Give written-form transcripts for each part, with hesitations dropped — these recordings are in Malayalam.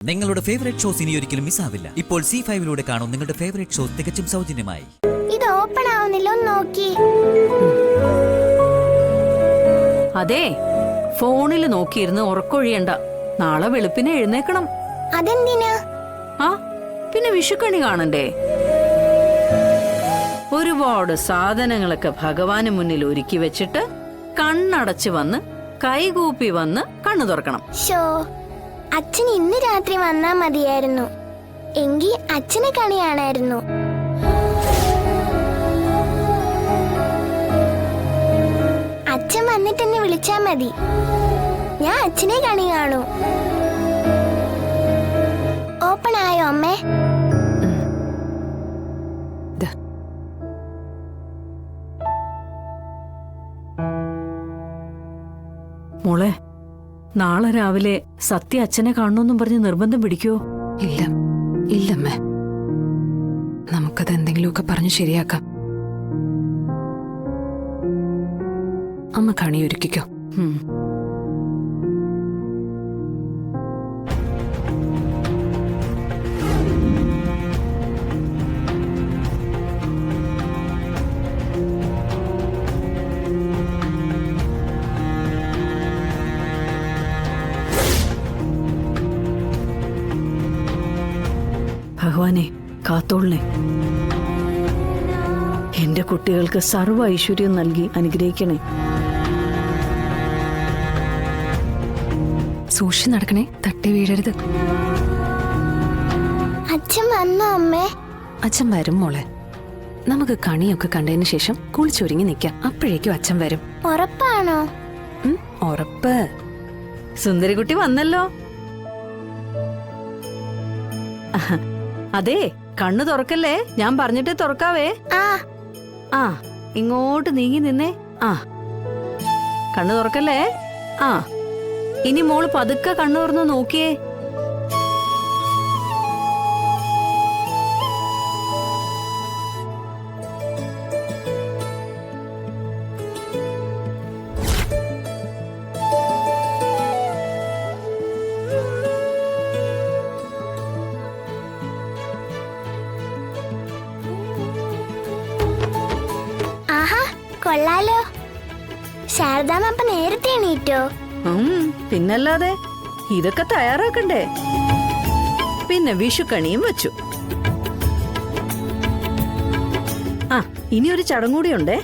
നിങ്ങളുടെ ഫേവറേറ്റ് ഷോസ് ഇനി ഒരിക്കലും മിസ്സാവില്ല. ഇപ്പോൾ C5 കാണും നിങ്ങളുടെ ഫേവറേറ്റ് ഷോസ് തികച്ചും സൗജന്യമായി. ഇത് ഓപ്പൺ ആവുന്നില്ല, നോക്കി. അതെ, ഫോണിൽ നോക്കിയിരുന്ന് ഉറക്കൊഴിയണ്ട. നാളെ വെളുപ്പിനെ എഴുന്നേക്കണം. അതെന്തിനാ? ആ പിന്നെ വിഷുക്കണി കാണണ്ടേ? ഒരുപാട് സാധനങ്ങളൊക്കെ ഭഗവാന് മുന്നിൽ ഒരുക്കി വെച്ചിട്ട് കണ്ണടച്ച് വന്ന് കൈകൂപ്പി വന്ന് കണ്ണു തുറക്കണം. ഷോ, അച്ഛൻ ഇന്ന് രാത്രി വന്നാ മതിയായിരുന്നു. എങ്കിൽ അച്ഛനെ കണി കാണായിരുന്നു. അച്ഛൻ വന്നിട്ട് എന്നെ വിളിച്ചാ മതി. ഞാൻ അച്ഛനെ കണി കാണൂ. ഓപ്പൺ ആയോ അമ്മേ? മോളെ, നാളെ രാവിലെ സത്യ അച്ഛനെ കാണണമെന്നും പറഞ്ഞ് നിർബന്ധം പിടിക്കോ? ഇല്ല ഇല്ലമ്മേ, നമുക്കത് എന്തെങ്കിലുമൊക്കെ പറഞ്ഞ് ശരിയാക്കാം. അമ്മ കണിയൊരുക്കിക്കോ. ഭഗവാനെ കാത്തോളണേ. എന്റെ കുട്ടികൾക്ക് സർവ്വ ഐശ്വര്യം നൽകി അനുഗ്രഹിക്കണേ. സൂക്ഷിച്ച് നടക്കണേ, തട്ടി വീഴരുത്. അച്ഛൻ വന്നോ അമ്മേ? അച്ഛൻ വരും മോളെ. നമുക്ക് കണിയൊക്കെ കണ്ടതിന് ശേഷം കുളിച്ചൊരുങ്ങി നിൽക്കാം. അപ്പോഴേക്കും അച്ഛൻ വരും. ഉറപ്പാണോ? ഉറപ്പ്. സുന്ദരിക്കുട്ടി വന്നല്ലോ. അതെ, കണ്ണു തുറക്കല്ലേ, ഞാൻ പറഞ്ഞിട്ട് തുറക്കാവേ. ആ ഇങ്ങോട്ട് നീങ്ങി നിന്നേ. ആ കണ്ണു തുറക്കല്ലേ. ആ ഇനി മോള് പതുക്കെ കണ്ണു തുറന്ന് നോക്കിയേ. ആഹാ, കൊള്ളാലോ. ശാരദാമ്മ അപ്പൊ നേരത്തെ എണീറ്റോ? പിന്നല്ലാതെ, ഇതൊക്കെ തയ്യാറാക്കണ്ടേ. പിന്നെ വിഷുക്കണിയും വെച്ചു. ആ ഇനി ഒരു ചടങ്ങ് കൂടിയുണ്ടേ.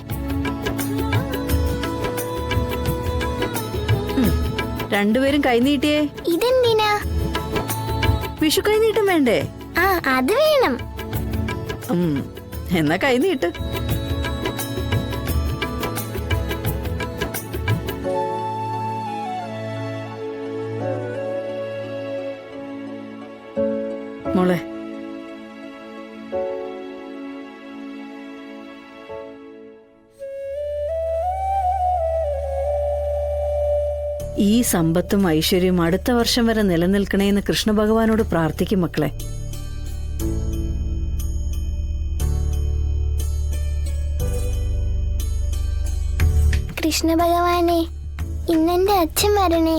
രണ്ടുപേരും കൈനീട്ടിയേ. ഇതെന്തിനാ? വിഷു കൈനീട്ടം വേണ്ടേ? ആ അത് വേണം. എന്നാ കൈനീട്ട്. മോളെ, ഈ സമ്പത്തും ഐശ്വര്യവും അടുത്ത വർഷം വരെ നിലനിൽക്കണേന്ന് കൃഷ്ണ ഭഗവാനോട് പ്രാർത്ഥിക്കും മക്കളെ. കൃഷ്ണ ഭഗവാനെ, ഇന്നെന്റെ അച്ഛൻ വരണേ.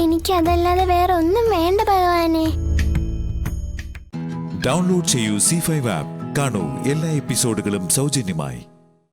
എനിക്കതല്ലാതെ വേറെ ഒന്നും വേണ്ട ഭഗവാനെ. ഡൗൺലോഡ് ചെയ്യൂ C5 ആപ്പ്. കാണൂ എല്ലാ എപ്പിസോഡുകളും സൗജന്യമായി.